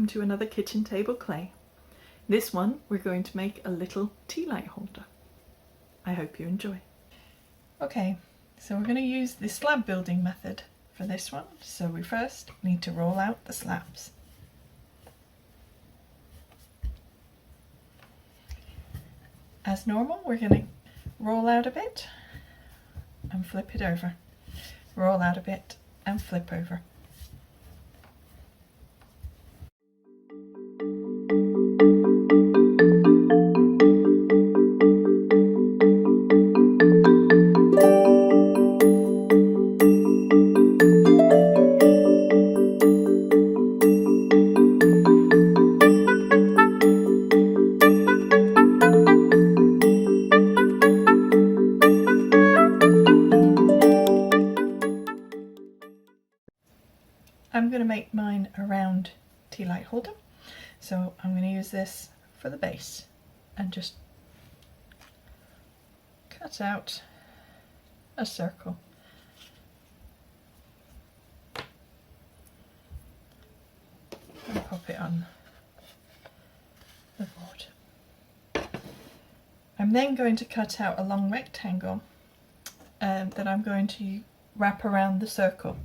welcome to another kitchen table clay. This one we're going to make a little tea light holder. I hope you enjoy. Okay, so we're going to use the slab building method for this one. So we first need to roll out the slabs. As normal, we're going to roll out a bit and flip it over. Roll out a bit and flip over. I'm going to make mine a round tea light holder, so I'm going to use this for the base and just cut out a circle. And pop it on the board. I'm then going to cut out a long rectangle that I'm going to wrap around the circle.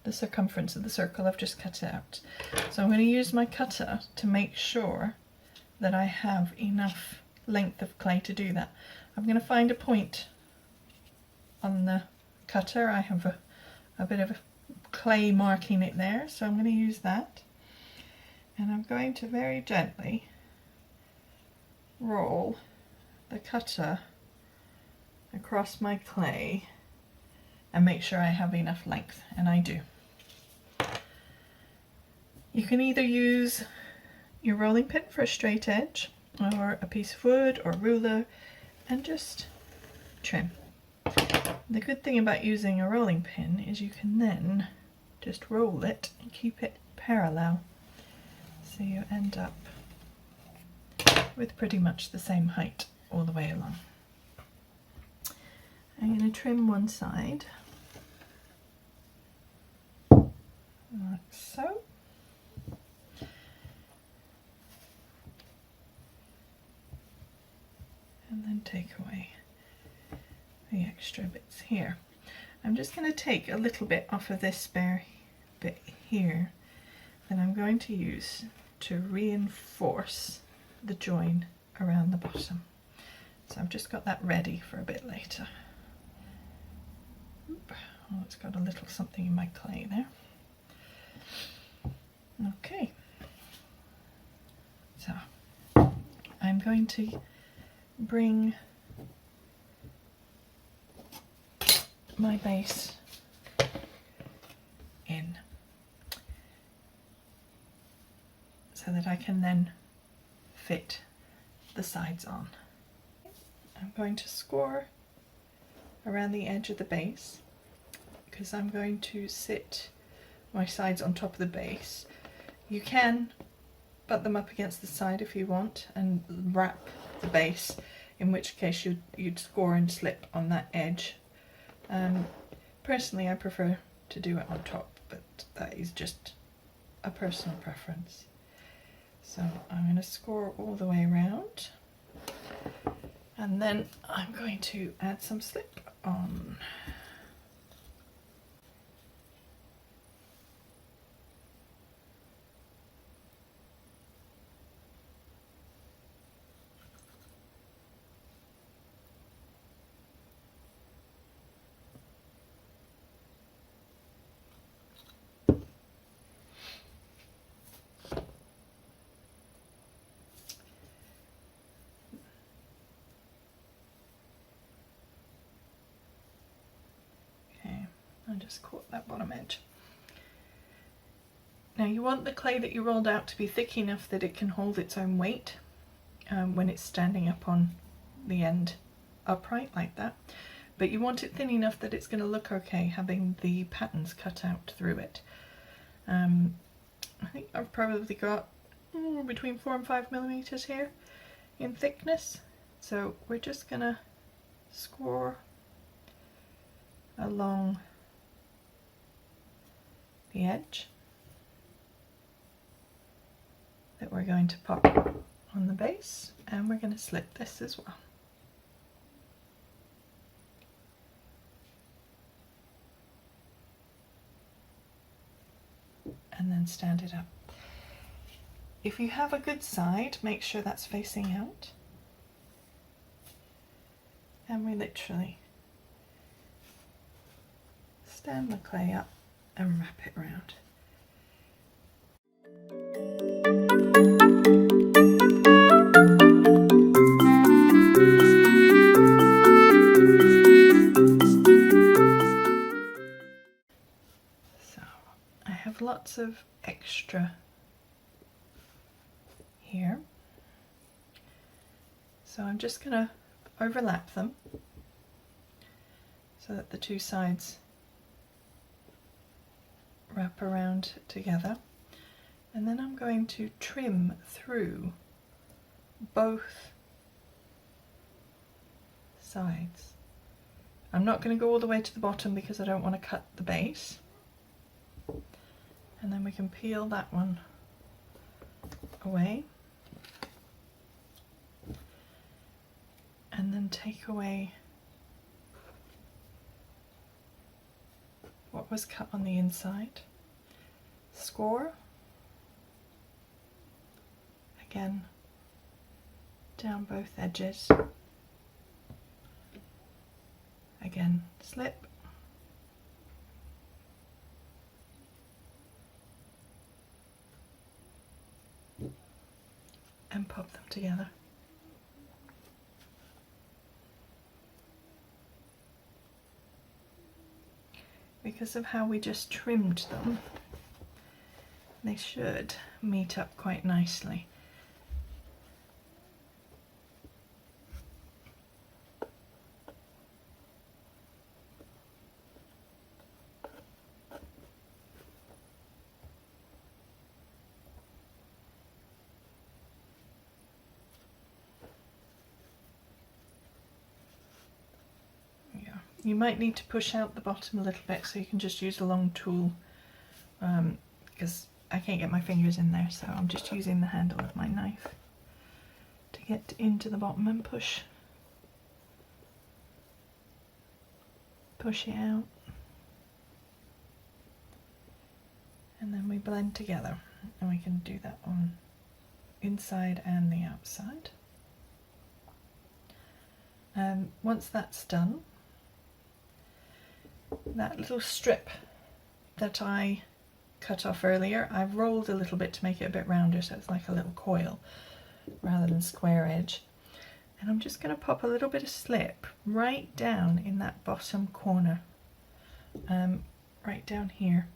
The circumference of the circle I've just cut out. So I'm going to use my cutter to make sure that I have enough length of clay to do that. I'm going to find a point on the cutter. I have a bit of clay marking it there, so I'm going to use that. And I'm going to very gently roll the cutter across my clay and make sure I have enough length, and I do. You can either use your rolling pin for a straight edge, or a piece of wood or ruler, and just trim. The good thing about using a rolling pin is you can then just roll it and keep it parallel, so you end up with pretty much the same height all the way along. I'm going to trim one side, like so. And then take away the extra bits here. I'm just going to take a little bit off of this spare bit here that I'm going to use to reinforce the join around the bottom. So I've just got that ready for a bit later. Oh, it's got a little something in my clay there. Okay, so I'm going to bring my base in so that I can then fit the sides on. I'm going to score around the edge of the base because I'm going to sit my sides on top of the base. You can butt them up against the side if you want and wrap the base, in which case you'd score and slip on that edge. Personally I prefer to do it on top, but that is just a personal preference. So I'm going to score all the way around, and then I'm going to add some slip on. I just caught that bottom edge. Now you want the clay that you rolled out to be thick enough that it can hold its own weight when it's standing up on the end upright like that, but you want it thin enough that it's going to look okay having the patterns cut out through it. I think I've probably got between 4 and 5 millimeters here in thickness, so we're just going to score along the edge that we're going to pop on the base, and we're going to slit this as well. And then stand it up. If you have a good side, make sure that's facing out. And we literally stand the clay up and wrap it around. So I have lots of extra here, so I'm just going to overlap them so that the two sides wrap around together, and then I'm going to trim through both sides. I'm not going to go all the way to the bottom because I don't want to cut the base, and then we can peel that one away and then take away what was cut on the inside. Score again down both edges, again slip, and pop them together. Because of how we just trimmed them, they should meet up quite nicely. You might need to push out the bottom a little bit, so you can just use a long tool, because I can't get my fingers in there, so I'm just using the handle of my knife to get into the bottom and push it out, and then we blend together, and we can do that on inside and the outside. Once that's done, that little strip that I cut off earlier, I've rolled a little bit to make it a bit rounder, so it's like a little coil rather than square edge. And I'm just going to pop a little bit of slip right down in that bottom corner, right down here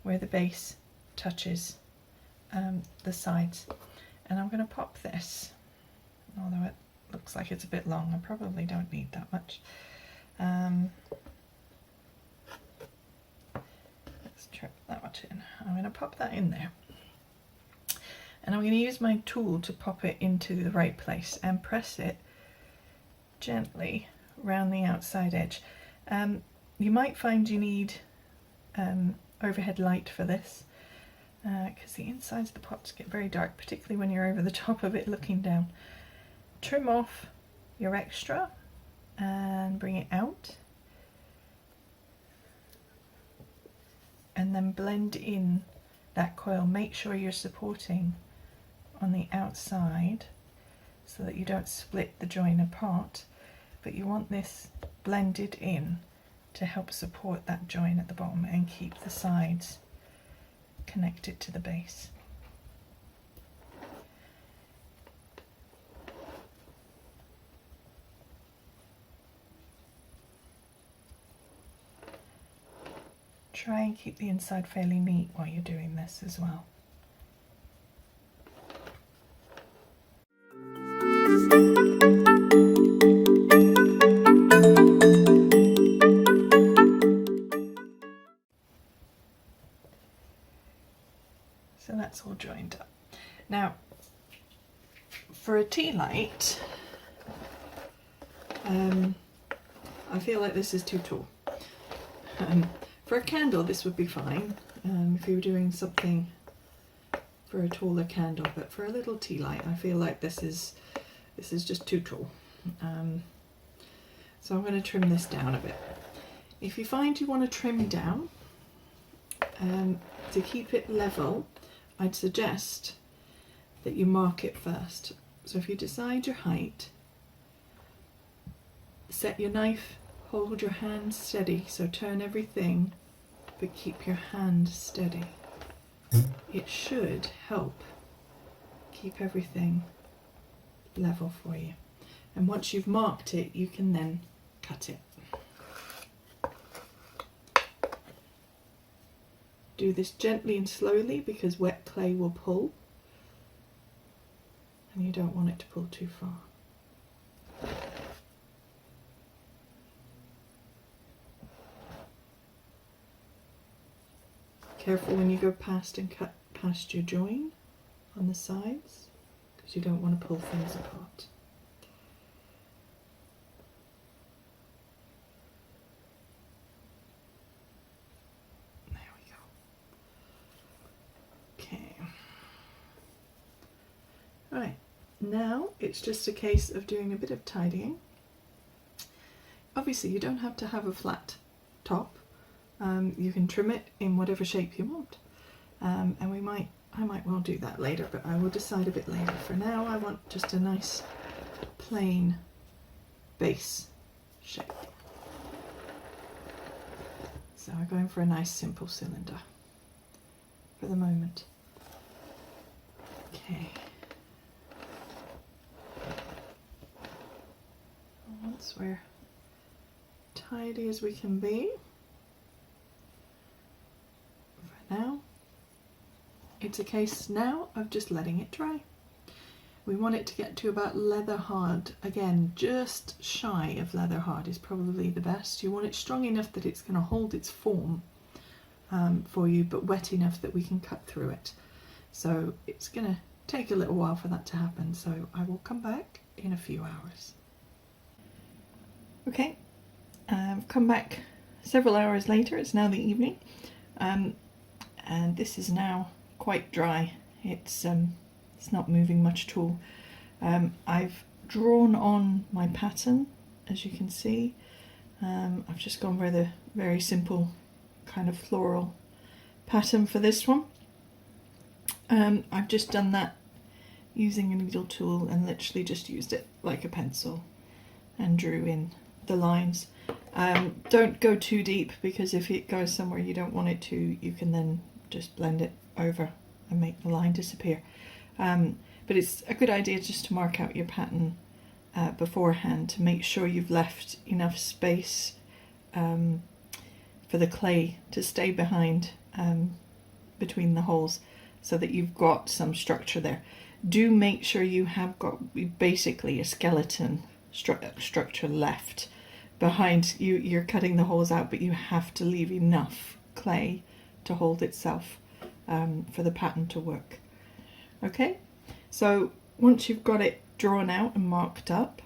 where the base touches the sides. And I'm going to pop this, although it looks like it's a bit long, I probably don't need that much. Trip that much in. I'm going to pop that in there, and I'm going to use my tool to pop it into the right place and press it gently around the outside edge. You might find you need overhead light for this, because the insides of the pots get very dark, particularly when you're over the top of it looking down. Trim off your extra and bring it out, and then blend in that coil. Make sure you're supporting on the outside so that you don't split the join apart, but you want this blended in to help support that join at the bottom and keep the sides connected to the base. Try and keep the inside fairly neat while you're doing this as well. So that's all joined up. Now, for a tea light, I feel like this is too tall. For a candle, this would be fine. If you were doing something for a taller candle, but for a little tea light I feel like this is just too tall. So I'm going to trim this down a bit. If you find you want to trim down to keep it level, I'd suggest that you mark it first. So if you decide your height, set your knife, hold your hand steady, so turn everything but keep your hand steady. It should help keep everything level for you. And once you've marked it, you can then cut it. Do this gently and slowly because wet clay will pull, and you don't want it to pull too far. Careful when you go past and cut past your join on the sides, because you don't want to pull things apart. Right, now it's just a case of doing a bit of tidying. Obviously you don't have to have a flat top. You can trim it in whatever shape you want, and I might well do that later, but I will decide a bit later. For now I want just a nice plain base shape. So I'm going for a nice simple cylinder for the moment. Okay. Once we're tidy as we can be, for now, it's a case now of just letting it dry. We want it to get to about leather hard. Again, just shy of leather hard is probably the best. You want it strong enough that it's going to hold its form for you, but wet enough that we can cut through it. So it's going to take a little while for that to happen, so I will come back in a few hours. Okay, I've come back several hours later. It's now the evening, and this is now quite dry. It's not moving much at all. I've drawn on my pattern, as you can see. I've just gone for the very simple kind of floral pattern for this one. I've just done that using a needle tool and literally just used it like a pencil and drew in the lines. Don't go too deep, because if it goes somewhere you don't want it to, you can then just blend it over and make the line disappear. But it's a good idea just to mark out your pattern beforehand to make sure you've left enough space for the clay to stay behind between the holes, so that you've got some structure there. Do make sure you have got basically a skeleton structure left behind. You're cutting the holes out, but you have to leave enough clay to hold itself for the pattern to work. Okay, so once you've got it drawn out and marked up,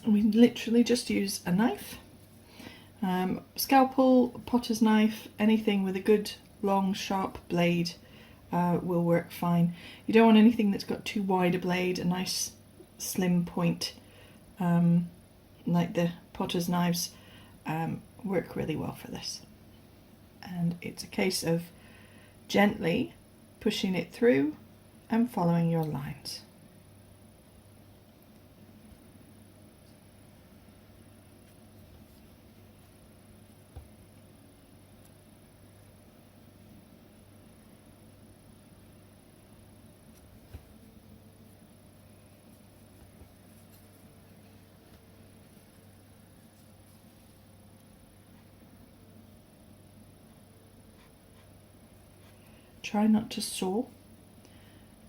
we literally just use a knife, scalpel, potter's knife, anything with a good long sharp blade will work fine. You don't want anything that's got too wide a blade. A nice slim point like the potter's knives work really well for this. And it's a case of gently pushing it through and following your lines. Try not to saw,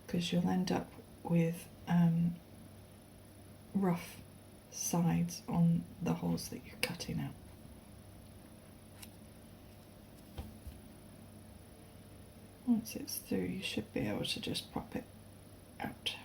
because you'll end up with rough sides on the holes that you're cutting out. Once it's through, you should be able to just pop it out.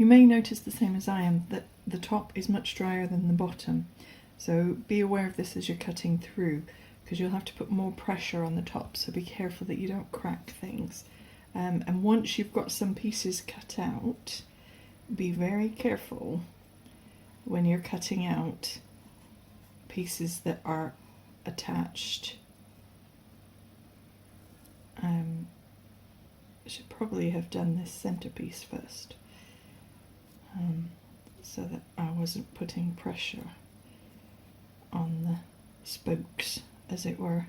may notice the same as I am, that the top is much drier than the bottom. So be aware of this as you're cutting through, because you'll have to put more pressure on the top, so be careful that you don't crack things. And once you've got some pieces cut out, be very careful when you're cutting out pieces that are attached. I should probably have done this centerpiece first, so that I wasn't putting pressure on the spokes, as it were.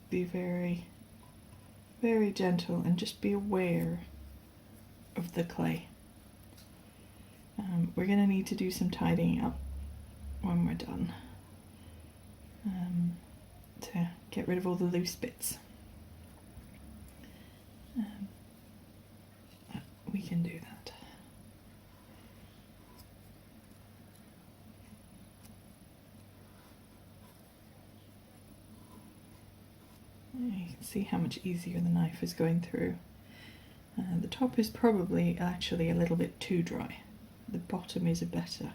Be very, very gentle and just be aware of the clay. We're going to need to do some tidying up when we're done, to get rid of all the loose bits. We can do that. You can see how much easier the knife is going through. The top is probably actually a little bit too dry. The bottom is a better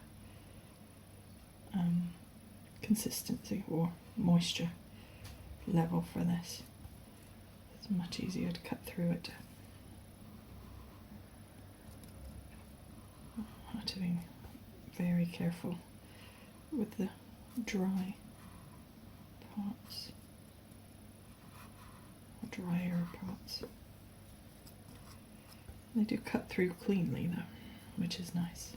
consistency or moisture level for this. It's much easier to cut through it. I have to be very careful with the dry parts, or drier parts. They do cut through cleanly though, which is nice.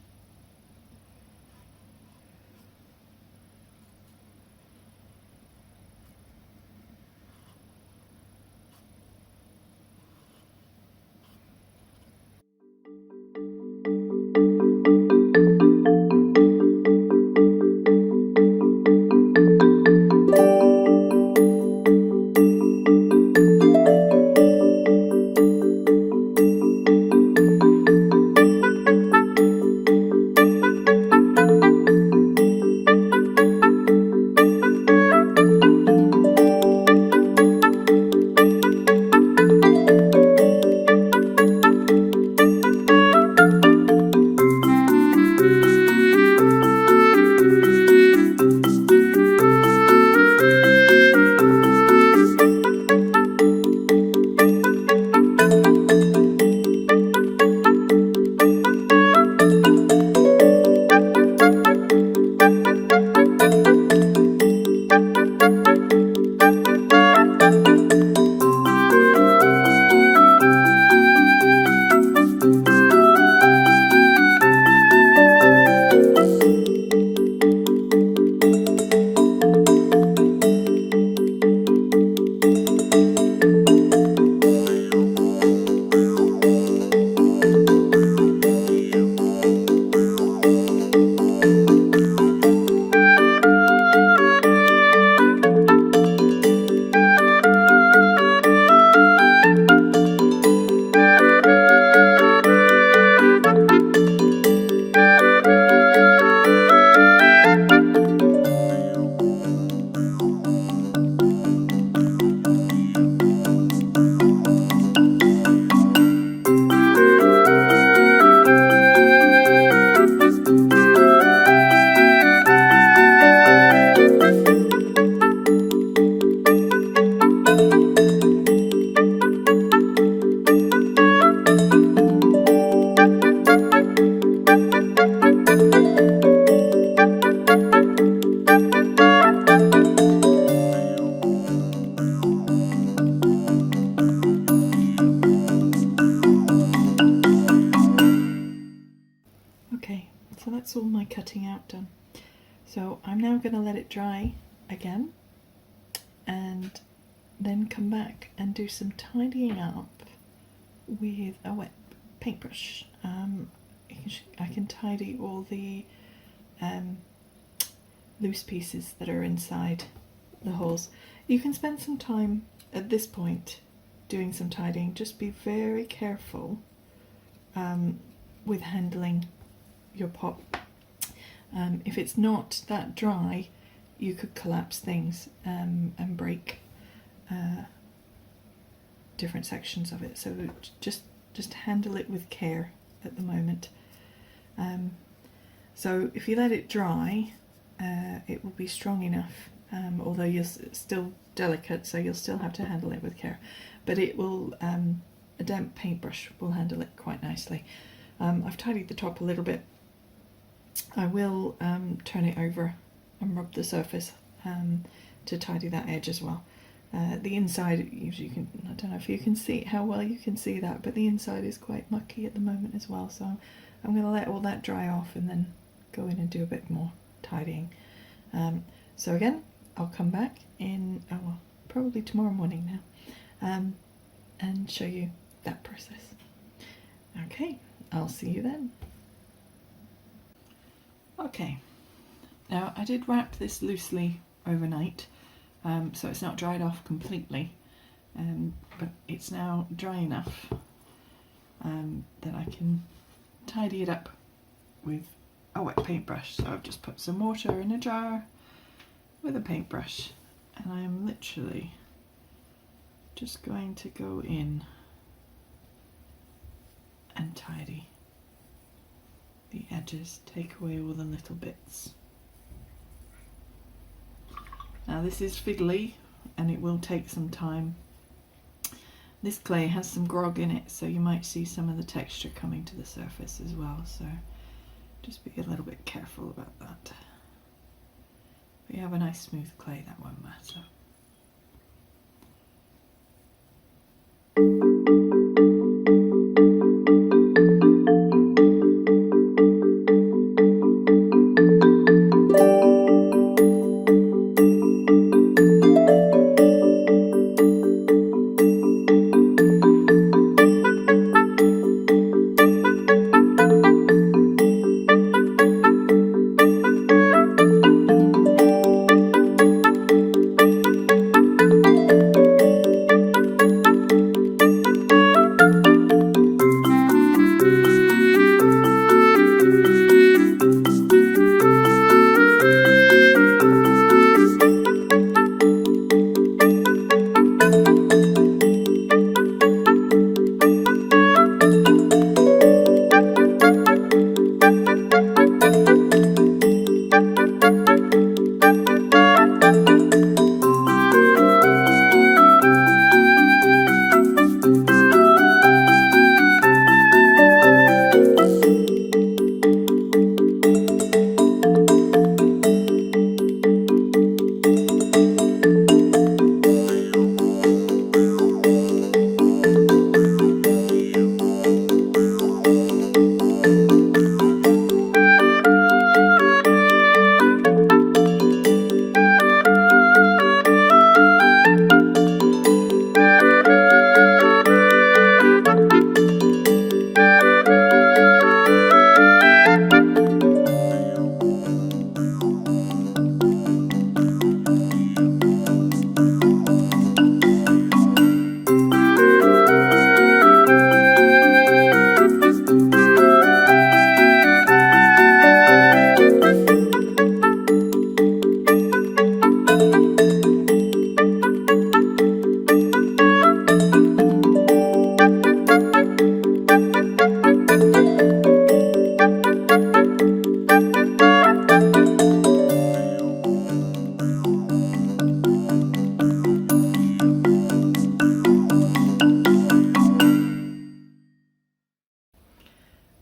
That's all my cutting out done. So I'm now going to let it dry again and then come back and do some tidying up with a wet paintbrush. I can tidy all the loose pieces that are inside the holes. You can spend some time at this point doing some tidying. Just be very careful with handling your pot. If it's not that dry, you could collapse things and break different sections of it, so just handle it with care at the moment. So if you let it dry, it will be strong enough, although it's still delicate, so you'll still have to handle it with care, but it will, a damp paintbrush will handle it quite nicely. I've tidied the top a little bit. I will turn it over and rub the surface to tidy that edge as well. The inside, you can, I don't know if you can see how well you can see that, but the inside is quite mucky at the moment as well, so I'm going to let all that dry off and then go in and do a bit more tidying. So again, I'll come back in, well, probably tomorrow morning now, and show you that process. Okay, I'll see you then. Okay, now I did wrap this loosely overnight, so it's not dried off completely, but it's now dry enough that I can tidy it up with a wet paintbrush. So I've just put some water in a jar with a paintbrush, and I'm literally just going to go in and tidy the edges, take away all the little bits. Now this is fiddly and it will take some time. This clay has some grog in it, so you might see some of the texture coming to the surface as well, so just be a little bit careful about that. But you have a nice smooth clay, that won't matter.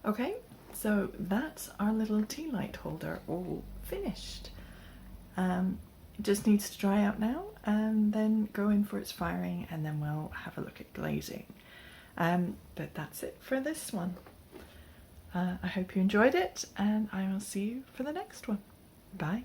Okay, so that's our little tea light holder all finished. It just needs to dry out now and then go in for its firing, and then we'll have a look at glazing. But that's it for this one. I hope you enjoyed it, and I will see you for the next one. Bye.